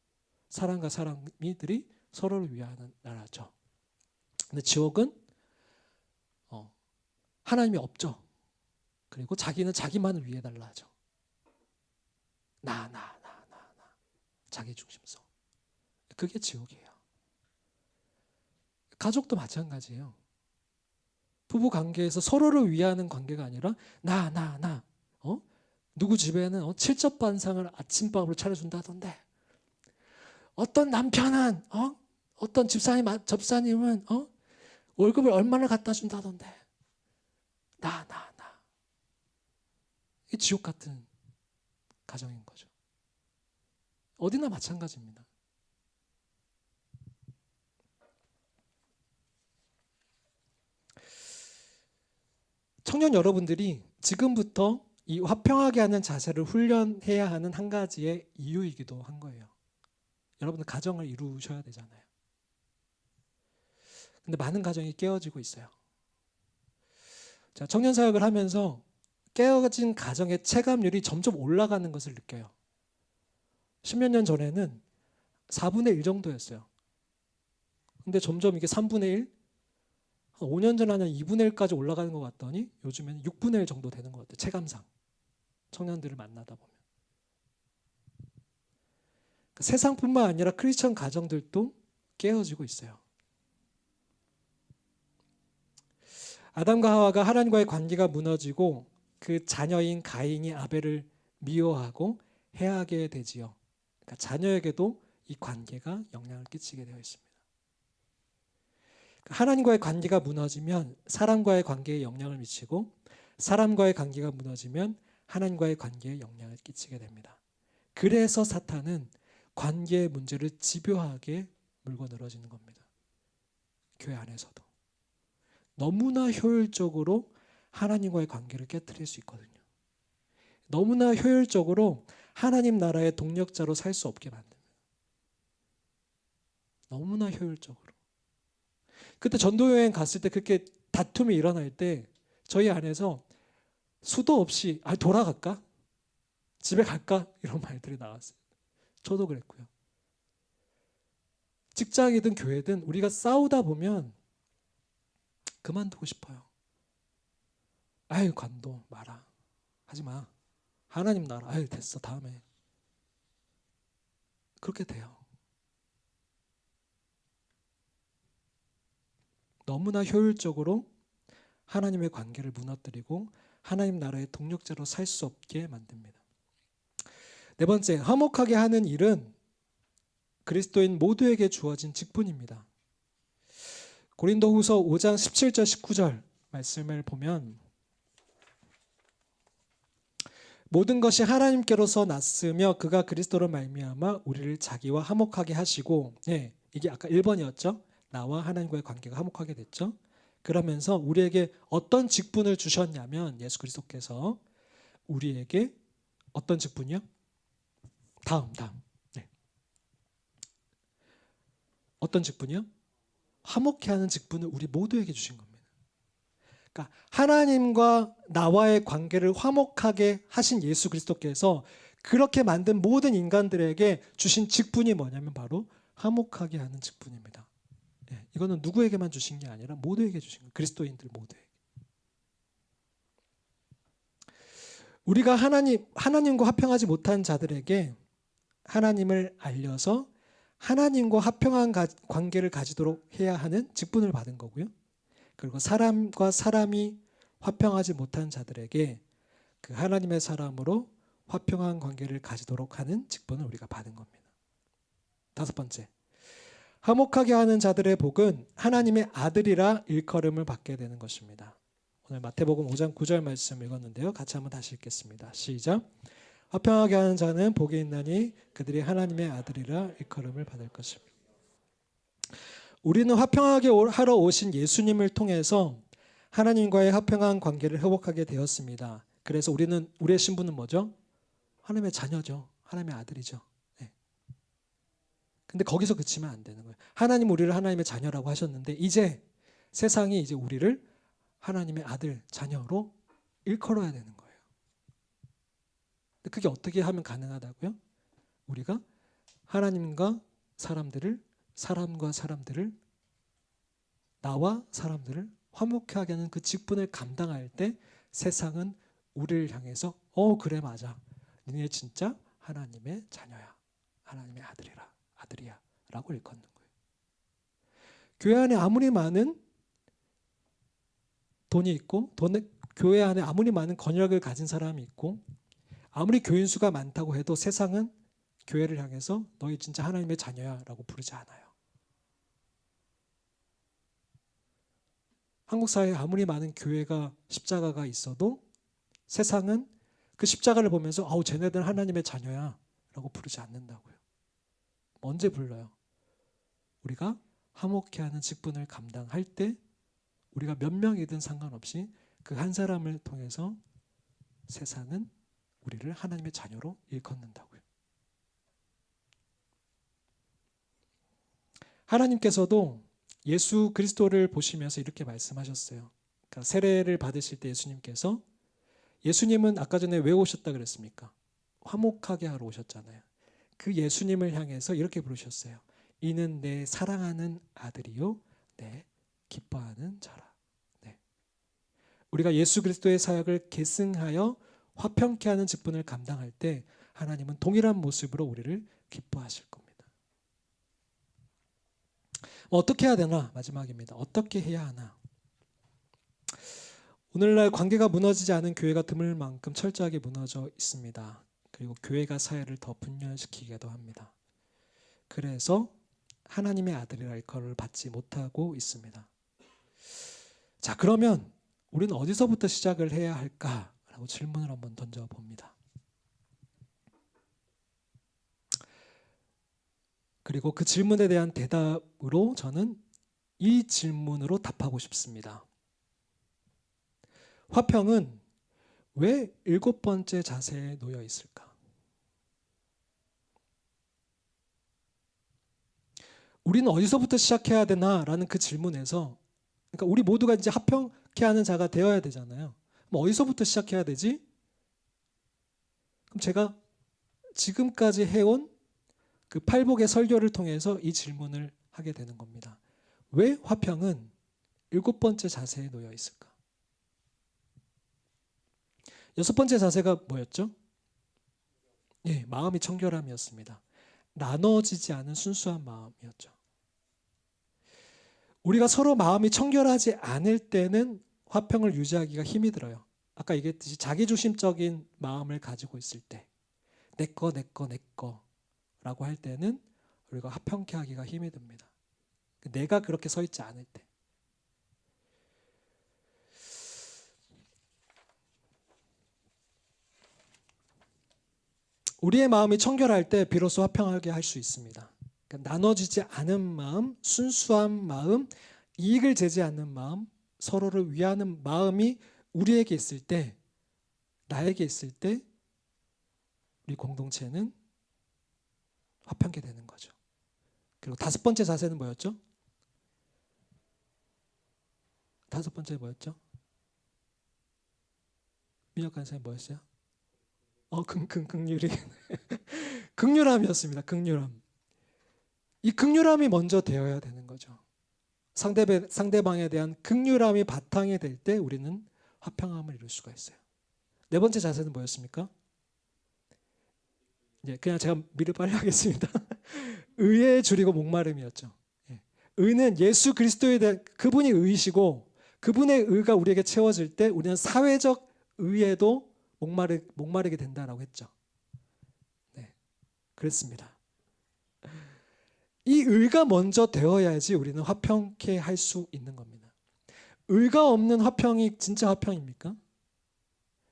사람과 사람이들이 서로를 위하는 나라죠. 근데 지옥은 하나님이 없죠. 그리고 자기는 자기만을 위해달라 하죠. 나. 자기 중심성. 그게 지옥이에요. 가족도 마찬가지예요. 부부 관계에서 서로를 위하는 관계가 아니라 나. 누구 집에는 칠첩반상을 아침밥으로 차려준다던데 어떤 남편은 어떤 접사님은 월급을 얼마나 갖다 준다던데 나. 이게 지옥 같은 가정인 거죠. 어디나 마찬가지입니다. 청년 여러분들이 지금부터 이 화평하게 하는 자세를 훈련해야 하는 한 가지의 이유이기도 한 거예요. 여러분들 가정을 이루셔야 되잖아요. 근데 많은 가정이 깨어지고 있어요. 자, 청년 사역을 하면서 깨어진 가정의 체감률이 점점 올라가는 것을 느껴요. 10몇 년 전에는 4분의 1 정도였어요. 근데 점점 이게 3분의 1, 한 5년 전에는 2분의 1까지 올라가는 것 같더니 요즘에는 6분의 1 정도 되는 것 같아요. 체감상. 청년들을 만나다 보면. 세상뿐만 아니라 크리스천 가정들도 깨어지고 있어요. 아담과 하와가 하나님과의 관계가 무너지고 그 자녀인 가인이 아벨을 미워하고 해하게 되지요. 그러니까 자녀에게도 이 관계가 영향을 끼치게 되어 있습니다. 하나님과의 관계가 무너지면 사람과의 관계에 영향을 미치고 사람과의 관계가 무너지면 하나님과의 관계에 영향을 끼치게 됩니다. 그래서 사탄은 관계의 문제를 집요하게 물고 늘어지는 겁니다. 교회 안에서도. 너무나 효율적으로 하나님과의 관계를 깨트릴 수 있거든요. 너무나 효율적으로 하나님 나라의 동력자로 살 수 없게 만듭니다. 너무나 효율적으로. 그때 전도여행 갔을 때 그렇게 다툼이 일어날 때 저희 안에서 수도 없이 돌아갈까? 집에 갈까? 이런 말들이 나왔어요. 저도 그랬고요. 직장이든 교회든 우리가 싸우다 보면 그만두고 싶어요. 관도 마라. 하지 마. 하나님 나라. 됐어. 다음에. 그렇게 돼요. 너무나 효율적으로 하나님의 관계를 무너뜨리고 하나님 나라의 동력자로 살 수 없게 만듭니다. 네 번째, 화목하게 하는 일은 그리스도인 모두에게 주어진 직분입니다. 고린도후서 5장 17절 19절 말씀을 보면 모든 것이 하나님께로서 났으며 그가 그리스도로 말미암아 우리를 자기와 화목하게 하시고 이게 아까 1번이었죠. 나와 하나님과의 관계가 화목하게 됐죠. 그러면서 우리에게 어떤 직분을 주셨냐면 예수 그리스도께서 우리에게 어떤 직분이요? 다음. 네. 어떤 직분이요? 화목케 하는 직분을 우리 모두에게 주신 겁니다. 그러니까 하나님과 나와의 관계를 화목하게 하신 예수 그리스도께서 그렇게 만든 모든 인간들에게 주신 직분이 뭐냐면 바로 화목하게 하는 직분입니다. 네, 이거는 누구에게만 주신 게 아니라 모두에게 주신 거예요. 그리스도인들 모두에게. 우리가 하나님과 화평하지 못한 자들에게 하나님을 알려서 하나님과 화평한 관계를 가지도록 해야 하는 직분을 받은 거고요. 그리고 사람과 사람이 화평하지 못한 자들에게 그 하나님의 사람으로 화평한 관계를 가지도록 하는 직분을 우리가 받은 겁니다. 5번째, 화목하게 하는 자들의 복은 하나님의 아들이라 일컬음을 받게 되는 것입니다. 오늘 마태복음 5장 9절 말씀 읽었는데요. 같이 한번 다시 읽겠습니다. 시작. 화평하게 하는 자는 복이 있나니 그들이 하나님의 아들이라 일컬음을 받을 것입니다. 우리는 화평하게 하러 오신 예수님을 통해서 하나님과의 화평한 관계를 회복하게 되었습니다. 그래서 우리의 신분은 뭐죠? 하나님의 자녀죠. 하나님의 아들이죠. 네. 근데 거기서 그치면 안 되는 거예요. 하나님 우리를 하나님의 자녀라고 하셨는데 이제 세상이 이제 우리를 하나님의 아들, 자녀로 일컬어야 되는 거예요. 근데 그게 어떻게 하면 가능하다고요? 우리가 하나님과 사람들을, 사람과 사람들을, 나와 사람들을 화목하게 하는 그 직분을 감당할 때 세상은 우리를 향해서 그래 맞아. 너네 진짜 하나님의 자녀야. 하나님의 아들이야 라고 일컫는 거예요. 교회 안에 아무리 많은 돈이 있고 교회 안에 아무리 많은 권력을 가진 사람이 있고 아무리 교인 수가 많다고 해도 세상은 교회를 향해서 너희 진짜 하나님의 자녀야 라고 부르지 않아요. 한국 사회에 아무리 많은 교회가 십자가가 있어도 세상은 그 십자가를 보면서 쟤네들은 하나님의 자녀야 라고 부르지 않는다고요. 언제 불러요? 우리가 화목케 하는 직분을 감당할 때 우리가 몇 명이든 상관없이 그 한 사람을 통해서 세상은 우리를 하나님의 자녀로 일컫는다고요. 하나님께서도 예수 그리스도를 보시면서 이렇게 말씀하셨어요. 그러니까 세례를 받으실 때 예수님은 아까 전에 왜 오셨다 그랬습니까? 화목하게 하러 오셨잖아요. 그 예수님을 향해서 이렇게 부르셨어요. 이는 내 사랑하는 아들이요 내 기뻐하는 자라. 네. 우리가 예수 그리스도의 사역을 계승하여 화평케 하는 직분을 감당할 때 하나님은 동일한 모습으로 우리를 기뻐하실 겁니다. 어떻게 해야 되나? 마지막입니다. 어떻게 해야 하나? 오늘날 관계가 무너지지 않은 교회가 드물 만큼 철저하게 무너져 있습니다. 그리고 교회가 사회를 더 분열시키기도 합니다. 그래서 하나님의 아들이라 일컬음을 받지 못하고 있습니다. 자, 그러면 우리는 어디서부터 시작을 해야 할까라고 질문을 한번 던져봅니다. 그리고 그 질문에 대한 대답으로 저는 이 질문으로 답하고 싶습니다. 화평은 왜 7번째 자세에 놓여 있을까? 우리는 어디서부터 시작해야 되나라는 그 질문에서 그러니까 우리 모두가 이제 화평케 하는 자가 되어야 되잖아요. 그럼 어디서부터 시작해야 되지? 그럼 제가 지금까지 해온 그 팔복의 설교를 통해서 이 질문을 하게 되는 겁니다. 왜 화평은 7번째 자세에 놓여 있을까? 6번째 자세가 뭐였죠? 예, 마음이 청결함이었습니다. 나눠지지 않은 순수한 마음이었죠. 우리가 서로 마음이 청결하지 않을 때는 화평을 유지하기가 힘이 들어요. 아까 얘기했듯이 자기중심적인 마음을 가지고 있을 때 내 거 라고 할 때는 우리가 화평케 하기가 힘이 듭니다. 내가 그렇게 서 있지 않을 때. 우리의 마음이 청결할 때 비로소 화평하게 할 수 있습니다. 그러니까 그러니까 나눠주지 않은 마음, 순수한 마음, 이익을 재지 않는 마음, 서로를 위하는 마음이 우리에게 있을 때, 나에게 있을 때 우리 공동체는 화평케 되는 거죠. 그리고 다섯 번째 자세는 뭐였죠? 다섯 번째 뭐였죠? 민혁 간사님 뭐였어요? 극률이 극률함이었습니다. 극률함. 이 극률함이 먼저 되어야 되는 거죠. 상대방에 대한 극률함이 바탕이 될 때 우리는 화평함을 이룰 수가 있어요. 네 번째 자세는 뭐였습니까? 그냥 제가 미리 빨리 하겠습니다. 의에 줄이고 목마름이었죠. 의는 예수 그리스도에 대한 그분이 의이시고 그분의 의가 우리에게 채워질 때 우리는 사회적 의에도 목마르게 된다라고 했죠. 네, 그랬습니다. 이 의가 먼저 되어야지 우리는 화평케 할 수 있는 겁니다. 의가 없는 화평이 진짜 화평입니까?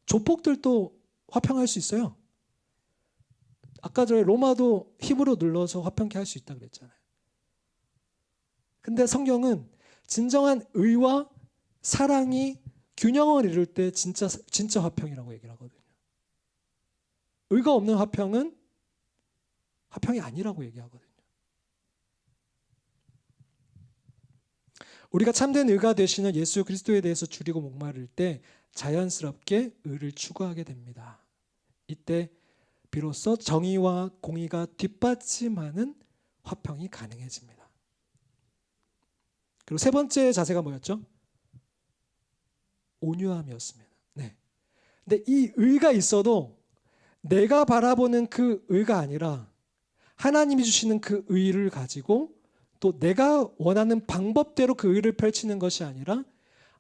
조폭들도 화평할 수 있어요. 아까 전에 로마도 힘으로 눌러서 화평케 할 수 있다고 그랬잖아요. 근데 성경은 진정한 의와 사랑이 균형을 이룰 때 진짜 화평이라고 얘기를 하거든요. 의가 없는 화평은 화평이 아니라고 얘기하거든요. 우리가 참된 의가 되시는 예수 그리스도에 대해서 줄이고 목마를 때 자연스럽게 의를 추구하게 됩니다. 이때 비로소 정의와 공의가 뒷받침하는 화평이 가능해집니다. 그리고 세 번째 자세가 뭐였죠? 온유함이었습니다. 네. 근데 이 의가 있어도 내가 바라보는 그 의가 아니라 하나님이 주시는 그 의를 가지고 또 내가 원하는 방법대로 그 의를 펼치는 것이 아니라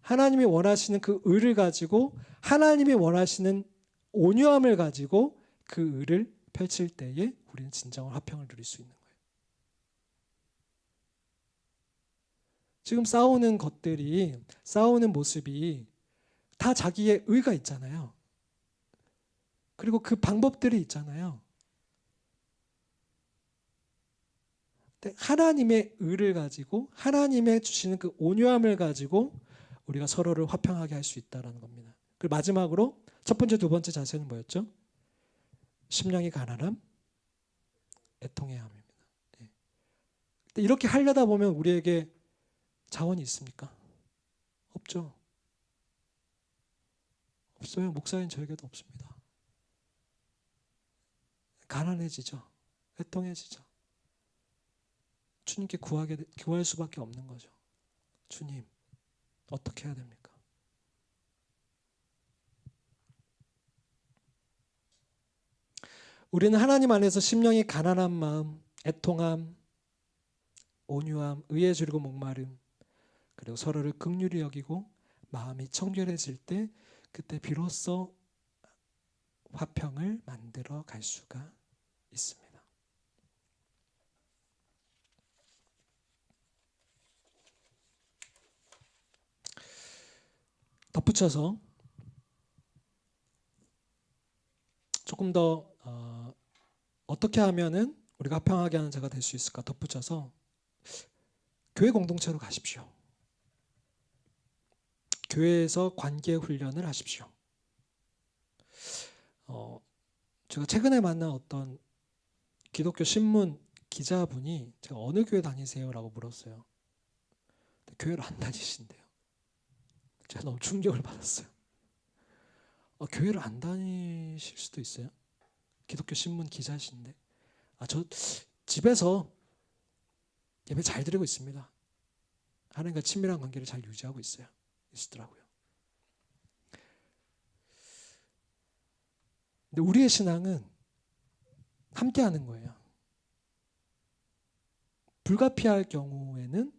하나님이 원하시는 그 의를 가지고 하나님이 원하시는 온유함을 가지고 그 의를 펼칠 때에 우리는 진정한 화평을 누릴 수 있는 거예요. 지금 싸우는 모습이 다 자기의 의가 있잖아요. 그리고 그 방법들이 있잖아요. 하나님의 의를 가지고 하나님의 주시는 그 온유함을 가지고 우리가 서로를 화평하게 할 수 있다는 겁니다. 그리고 마지막으로 첫 번째, 두 번째 자세는 뭐였죠? 심령이 가난함, 애통의 함입니다. 이렇게 하려다 보면 우리에게 자원이 있습니까? 없죠. 없어요. 목사인 저에게도 없습니다. 가난해지죠. 애통해지죠. 주님께 구할 수밖에 없는 거죠. 주님, 어떻게 해야 됩니까? 우리는 하나님 안에서 심령이 가난한 마음, 애통함, 온유함, 의에 줄이고 목마름, 그리고 서로를 긍휼히 여기고 마음이 청결해질 때 그때 비로소 화평을 만들어 갈 수가 있습니다. 덧붙여서 조금 더 어떻게 하면은 우리가 화평하게 하는 자가 될 수 있을까 덧붙여서 교회 공동체로 가십시오. 교회에서 관계 훈련을 하십시오. 제가 최근에 만난 어떤 기독교 신문 기자분이 제가 어느 교회 다니세요? 라고 물었어요. 교회를 안 다니신대요. 제가 너무 충격을 받았어요. 교회를 안 다니실 수도 있어요? 기독교 신문 기자신데. 저 집에서 예배 잘 드리고 있습니다. 하나님과 친밀한 관계를 잘 유지하고 있으더라고요. 근데 우리의 신앙은 함께 하는 거예요. 불가피할 경우에는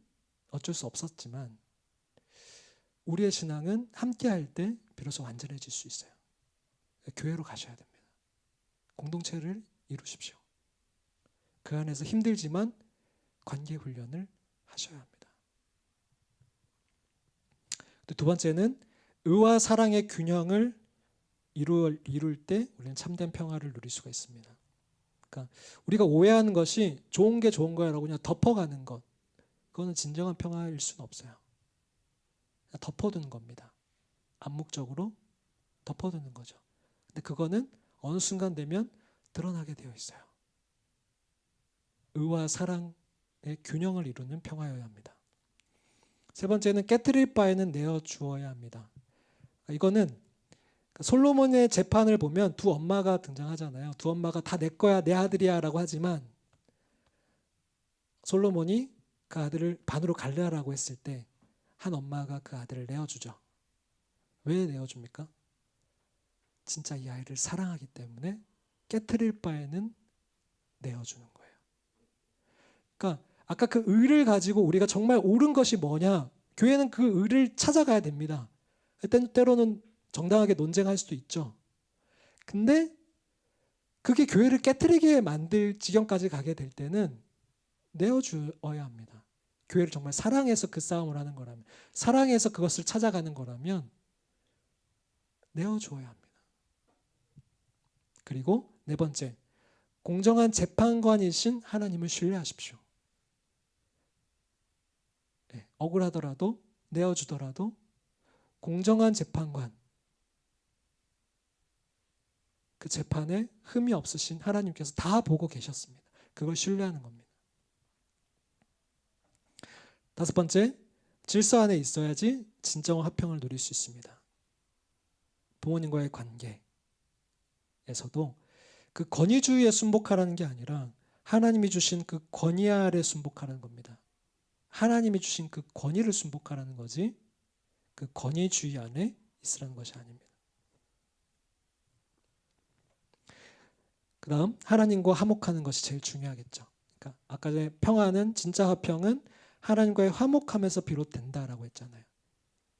어쩔 수 없었지만 우리의 신앙은 함께 할 때 비로소 완전해질 수 있어요. 교회로 가셔야 됩니다. 공동체를 이루십시오. 그 안에서 힘들지만 관계 훈련을 하셔야 합니다. 두 번째는 의와 사랑의 균형을 이룰 때 우리는 참된 평화를 누릴 수가 있습니다. 그러니까 우리가 오해하는 것이 좋은 게 좋은 거야라고 그냥 덮어가는 것, 그거는 진정한 평화일 수는 없어요. 그냥 덮어두는 겁니다. 암묵적으로 덮어두는 거죠. 근데 그거는 어느 순간 되면 드러나게 되어 있어요. 의와 사랑의 균형을 이루는 평화여야 합니다. 세 번째는 깨트릴 바에는 내어 주어야 합니다. 이거는 솔로몬의 재판을 보면 두 엄마가 등장하잖아요. 두 엄마가 다 내 거야, 내 아들이야 라고 하지만 솔로몬이 그 아들을 반으로 갈라라고 했을 때 한 엄마가 그 아들을 내어주죠. 왜 내어줍니까? 진짜 이 아이를 사랑하기 때문에 깨트릴 바에는 내어주는 거예요. 그러니까 아까 그 의를 가지고 우리가 정말 옳은 것이 뭐냐, 교회는 그 의를 찾아가야 됩니다. 때로는 정당하게 논쟁할 수도 있죠. 근데 그게 교회를 깨트리게 만들 지경까지 가게 될 때는 내어주어야 합니다. 교회를 정말 사랑해서 그 싸움을 하는 거라면, 사랑해서 그것을 찾아가는 거라면 내어주어야 합니다. 그리고 네 번째, 공정한 재판관이신 하나님을 신뢰하십시오. 네, 억울하더라도 내어주더라도 공정한 재판관, 그 재판에 흠이 없으신 하나님께서 다 보고 계셨습니다. 그걸 신뢰하는 겁니다. 다섯 번째, 질서 안에 있어야지 진정한 화평을 누릴 수 있습니다. 부모님과의 관계에서도 그 권위주의에 순복하라는 게 아니라 하나님이 주신 그 권위 아래 순복하라는 겁니다. 하나님이 주신 그 권위를 순복하라는 거지 그 권위주의 안에 있으라는 것이 아닙니다. 그 다음 하나님과 화목하는 것이 제일 중요하겠죠. 그러니까 아까 전에 평화는, 진짜 화평은 하나님과의 화목함에서 비롯된다라고 했잖아요.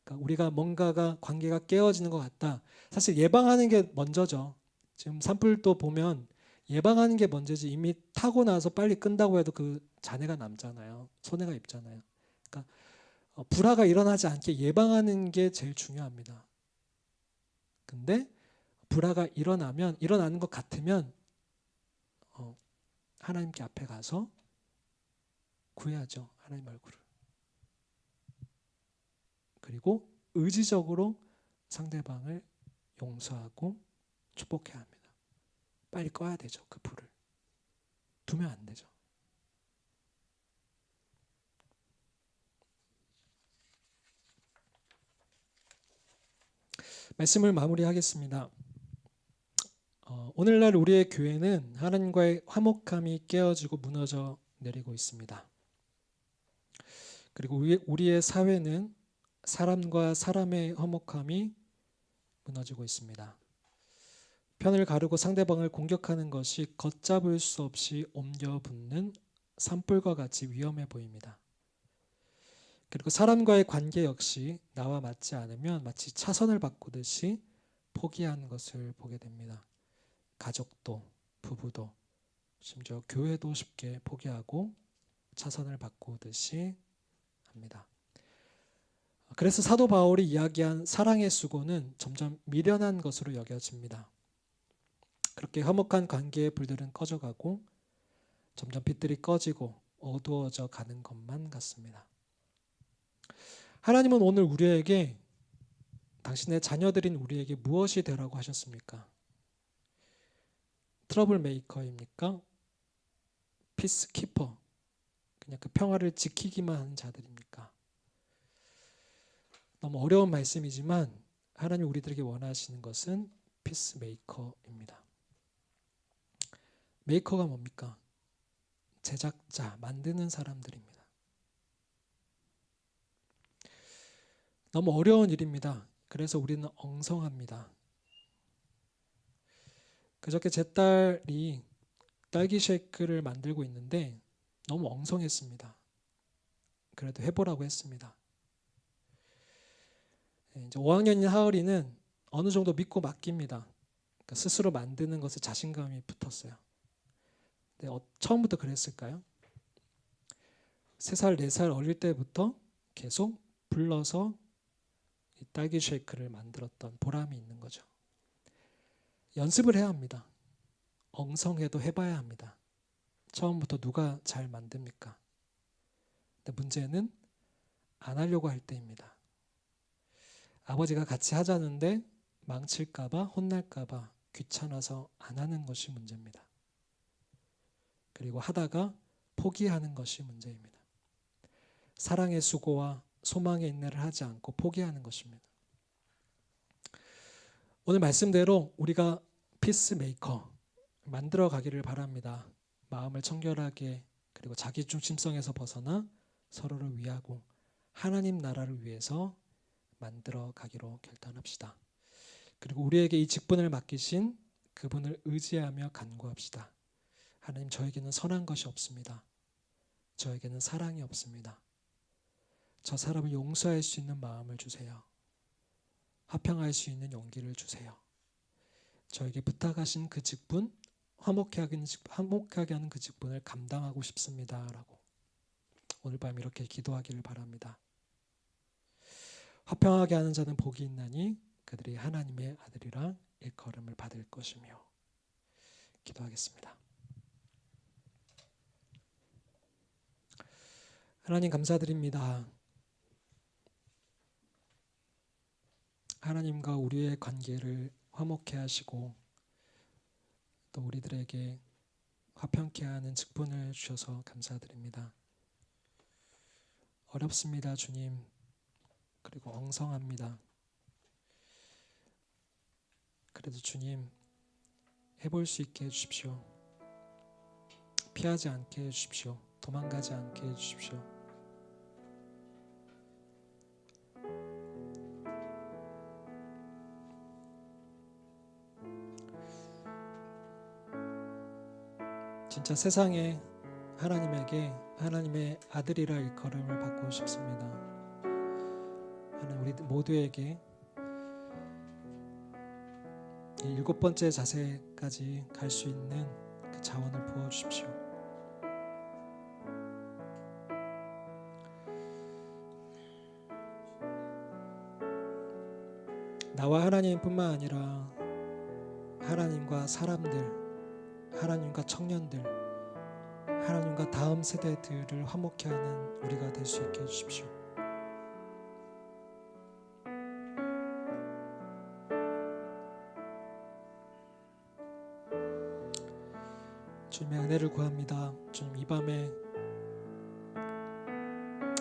그러니까 우리가 뭔가가 관계가 깨어지는 것 같다. 사실 예방하는 게 먼저죠. 지금 산불도 보면 예방하는 게 먼저지 이미 타고 나서 빨리 끈다고 해도 그 잔해가 남잖아요. 손해가 입잖아요. 그러니까 불화가 일어나지 않게 예방하는 게 제일 중요합니다. 근데 불화가 일어나는 것 같으면 하나님께 앞에 가서 구해야죠. 하나님 얼굴을. 그리고 의지적으로 상대방을 용서하고 축복해야 합니다. 빨리 꺼야 되죠. 그 불을. 두면 안 되죠. 말씀을 마무리하겠습니다. 오늘날 우리의 교회는 하나님과의 화목함이 깨어지고 무너져 내리고 있습니다. 그리고 우리의 사회는 사람과 사람의 화목함이 무너지고 있습니다. 편을 가르고 상대방을 공격하는 것이 걷잡을 수 없이 옮겨 붙는 산불과 같이 위험해 보입니다. 그리고 사람과의 관계 역시 나와 맞지 않으면 마치 차선을 바꾸듯이 포기하는 것을 보게 됩니다. 가족도, 부부도, 심지어 교회도 쉽게 포기하고 차선을 바꾸듯이 합니다. 그래서 사도 바울이 이야기한 사랑의 수고는 점점 미련한 것으로 여겨집니다. 그렇게 화목한 관계의 불들은 꺼져가고 점점 빛들이 꺼지고 어두워져 가는 것만 같습니다. 하나님은 오늘 우리에게, 당신의 자녀들인 우리에게 무엇이 되라고 하셨습니까? 트러블 메이커입니까? 피스키퍼, 그냥 그 평화를 지키기만 하는 자들입니까? 너무 어려운 말씀이지만 하나님 우리들에게 원하시는 것은 피스메이커입니다. 메이커가 뭡니까? 제작자, 만드는 사람들입니다. 너무 어려운 일입니다. 그래서 우리는 엉성합니다. 그저께 제 딸이 딸기 쉐이크를 만들고 있는데 너무 엉성했습니다. 그래도 해보라고 했습니다. 이제 5학년인 하을이는 어느 정도 믿고 맡깁니다. 그러니까 스스로 만드는 것에 자신감이 붙었어요. 근데 처음부터 그랬을까요? 3살, 4살 어릴 때부터 계속 불러서 이 딸기 쉐이크를 만들었던 보람이 있는 거죠. 연습을 해야 합니다. 엉성해도 해봐야 합니다. 처음부터 누가 잘 만듭니까? 근데 문제는 안 하려고 할 때입니다. 아버지가 같이 하자는데 망칠까봐, 혼날까봐 귀찮아서 안 하는 것이 문제입니다. 그리고 하다가 포기하는 것이 문제입니다. 사랑의 수고와 소망의 인내를 하지 않고 포기하는 것입니다. 오늘 말씀대로 우리가 피스메이커 만들어 가기를 바랍니다. 마음을 청결하게, 그리고 자기 중심성에서 벗어나 서로를 위하고 하나님 나라를 위해서 만들어 가기로 결단합시다. 그리고 우리에게 이 직분을 맡기신 그분을 의지하며 간구합시다. 하나님, 저에게는 선한 것이 없습니다. 저에게는 사랑이 없습니다. 저 사람을 용서할 수 있는 마음을 주세요. 화평할 수 있는 용기를 주세요. 저에게 부탁하신 그 직분, 화목하게 하는 그 직분을 감당하고 싶습니다. 라고 오늘 밤 이렇게 기도하기를 바랍니다. 화평하게 하는 자는 복이 있나니 그들이 하나님의 아들이라 일컬음을 받을 것이며. 기도하겠습니다. 하나님 감사드립니다. 하나님과 우리의 관계를 화목케 하시고 또 우리들에게 화평케 하는 직분을 주셔서 감사드립니다. 어렵습니다, 주님. 그리고 엉성합니다. 그래도 주님, 해볼 수 있게 해주십시오. 피하지 않게 해주십시오. 도망가지 않게 해주십시오. 진짜 세상에 하나님에게 하나님의 아들이라 일컬음을 받고 싶습니다. 하나님, 우리 모두에게 이 7번째 자세까지 갈 수 있는 그 자원을 부어주십시오. 나와 하나님뿐만 아니라 하나님과 사람들, 하나님과 청년들, 하나님과 다음 세대들을 화목케 하는 우리가 될 수 있게 해주십시오. 주님의 은혜를 구합니다. 주님, 이 밤에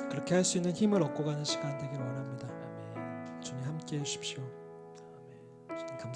그렇게 할 수 있는 힘을 얻고 가는 시간 되기를 원합니다. 주님, 함께 해주십시오.